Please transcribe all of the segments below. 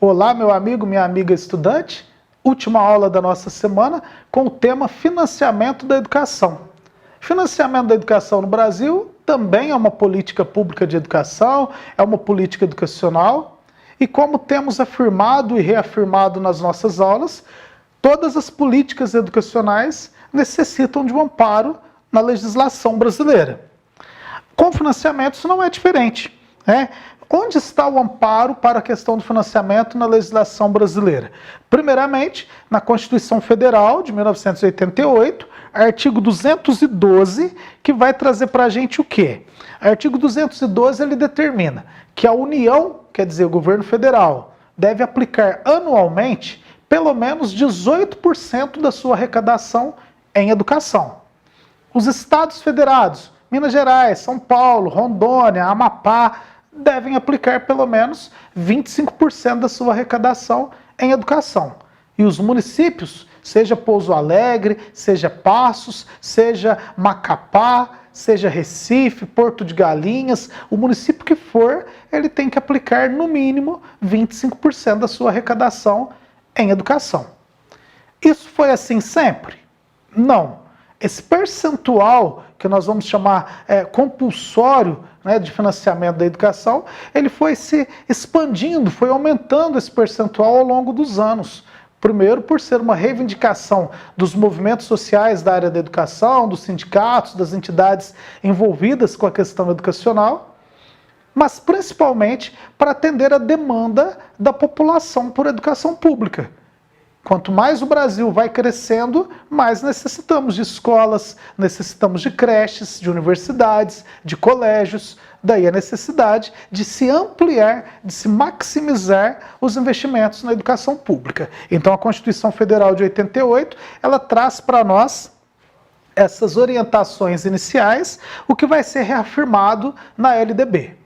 Olá, meu amigo, minha amiga estudante. Última aula da nossa semana com o tema financiamento da educação. Financiamento da educação no Brasil também é uma política pública de educação, é uma política educacional. E como temos afirmado e reafirmado nas nossas aulas, todas as políticas educacionais necessitam de um amparo na legislação brasileira. Com financiamento isso não é diferente, né? Onde está o amparo para a questão do financiamento na legislação brasileira? Primeiramente, na Constituição Federal de 1988, artigo 212, que vai trazer para a gente o quê? Artigo 212, ele determina que a União, quer dizer, o governo federal, deve aplicar anualmente pelo menos 18% da sua arrecadação em educação. Os estados federados, Minas Gerais, São Paulo, Rondônia, Amapá, devem aplicar pelo menos 25% da sua arrecadação em educação. E os municípios, seja Pouso Alegre, seja Passos, seja Macapá, seja Recife, Porto de Galinhas, o município que for, ele tem que aplicar no mínimo 25% da sua arrecadação em educação. Isso foi assim sempre? Não. Esse percentual, que nós vamos chamar compulsório, né, de financiamento da educação, ele foi se expandindo, foi aumentando esse percentual ao longo dos anos. Primeiro, por ser uma reivindicação dos movimentos sociais da área da educação, dos sindicatos, das entidades envolvidas com a questão educacional, mas principalmente para atender a demanda da população por educação pública. Quanto mais o Brasil vai crescendo, mais necessitamos de escolas, necessitamos de creches, de universidades, de colégios. Daí a necessidade de se ampliar, de se maximizar os investimentos na educação pública. Então a Constituição Federal de 88, ela traz para nós essas orientações iniciais, o que vai ser reafirmado na LDB.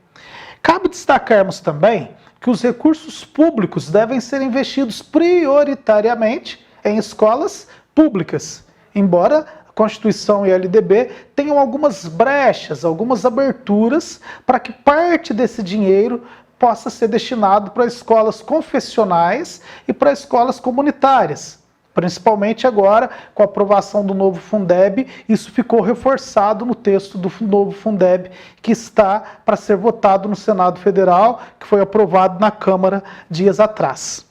Cabe destacarmos também que os recursos públicos devem ser investidos prioritariamente em escolas públicas, embora a Constituição e a LDB tenham algumas brechas, algumas aberturas para que parte desse dinheiro possa ser destinado para escolas confessionais e para escolas comunitárias. Principalmente agora, com a aprovação do novo Fundeb, isso ficou reforçado no texto do novo Fundeb, que está para ser votado no Senado Federal, que foi aprovado na Câmara dias atrás.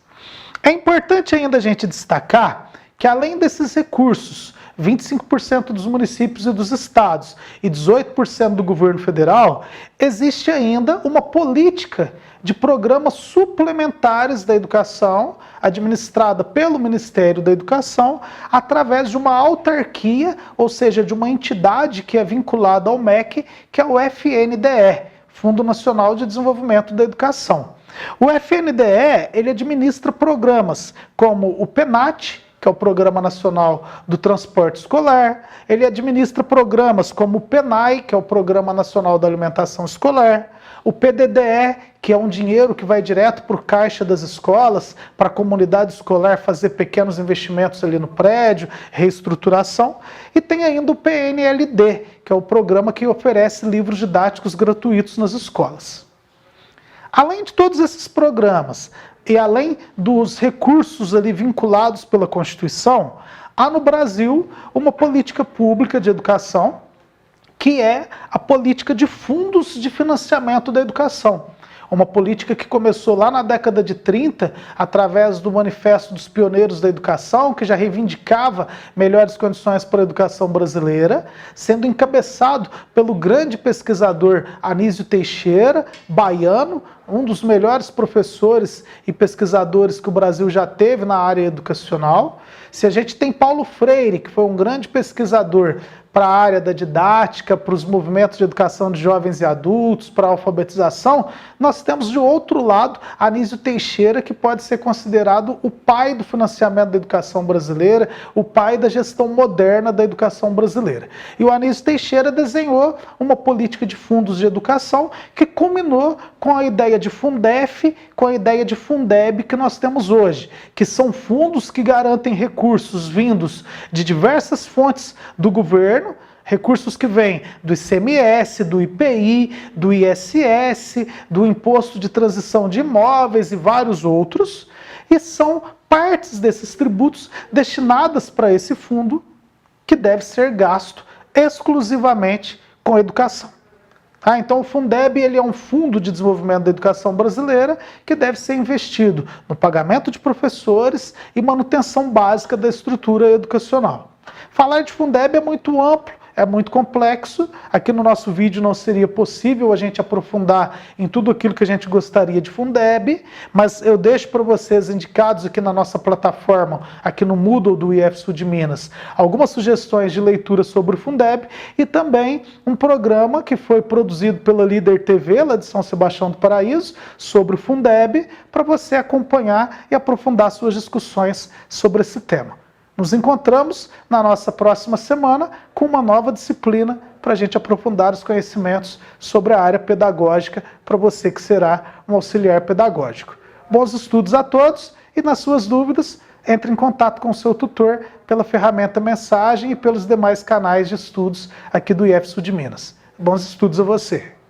É importante ainda a gente destacar que, além desses recursos, 25% dos municípios e dos estados e 18% do governo federal, existe ainda uma política de programas suplementares da educação, administrada pelo Ministério da Educação, através de uma autarquia, ou seja, de uma entidade que é vinculada ao MEC, que é o FNDE, Fundo Nacional de Desenvolvimento da Educação. O FNDE, ele administra programas como o PENAT, que é o Programa Nacional do Transporte Escolar, ele administra programas como o PENAI, que é o Programa Nacional da Alimentação Escolar, o PDDE, que é um dinheiro que vai direto para o caixa das escolas, para a comunidade escolar fazer pequenos investimentos ali no prédio, reestruturação, e tem ainda o PNLD, que é o programa que oferece livros didáticos gratuitos nas escolas. Além de todos esses programas, e além dos recursos ali vinculados pela Constituição, há no Brasil uma política pública de educação, que é a política de fundos de financiamento da educação. Uma política que começou lá na década de 30, através do Manifesto dos Pioneiros da Educação, que já reivindicava melhores condições para a educação brasileira, sendo encabeçado pelo grande pesquisador Anísio Teixeira, baiano, um dos melhores professores e pesquisadores que o Brasil já teve na área educacional. Se a gente tem Paulo Freire, que foi um grande pesquisador para a área da didática, para os movimentos de educação de jovens e adultos, para a alfabetização, nós temos de outro lado Anísio Teixeira, que pode ser considerado o pai do financiamento da educação brasileira, o pai da gestão moderna da educação brasileira. E o Anísio Teixeira desenhou uma política de fundos de educação que culminou com a ideia de Fundef, com a ideia de Fundeb que nós temos hoje, que são fundos que garantem recursos vindos de diversas fontes do governo, recursos que vêm do ICMS, do IPI, do ISS, do Imposto de Transição de Imóveis e vários outros, e são partes desses tributos destinadas para esse fundo que deve ser gasto exclusivamente com educação. Então o Fundeb ele é um fundo de desenvolvimento da educação brasileira que deve ser investido no pagamento de professores e manutenção básica da estrutura educacional. Falar de Fundeb é muito amplo, é muito complexo. Aqui no nosso vídeo não seria possível a gente aprofundar em tudo aquilo que a gente gostaria de Fundeb, mas eu deixo para vocês indicados aqui na nossa plataforma, aqui no Moodle do IF Sul de Minas, algumas sugestões de leitura sobre o Fundeb e também um programa que foi produzido pela Líder TV, lá de São Sebastião do Paraíso, sobre o Fundeb, para você acompanhar e aprofundar suas discussões sobre esse tema. Nos encontramos na nossa próxima semana com uma nova disciplina para a gente aprofundar os conhecimentos sobre a área pedagógica para você que será um auxiliar pedagógico. Bons estudos a todos e nas suas dúvidas, entre em contato com o seu tutor pela ferramenta Mensagem e pelos demais canais de estudos aqui do IF Sul de Minas. Bons estudos a você!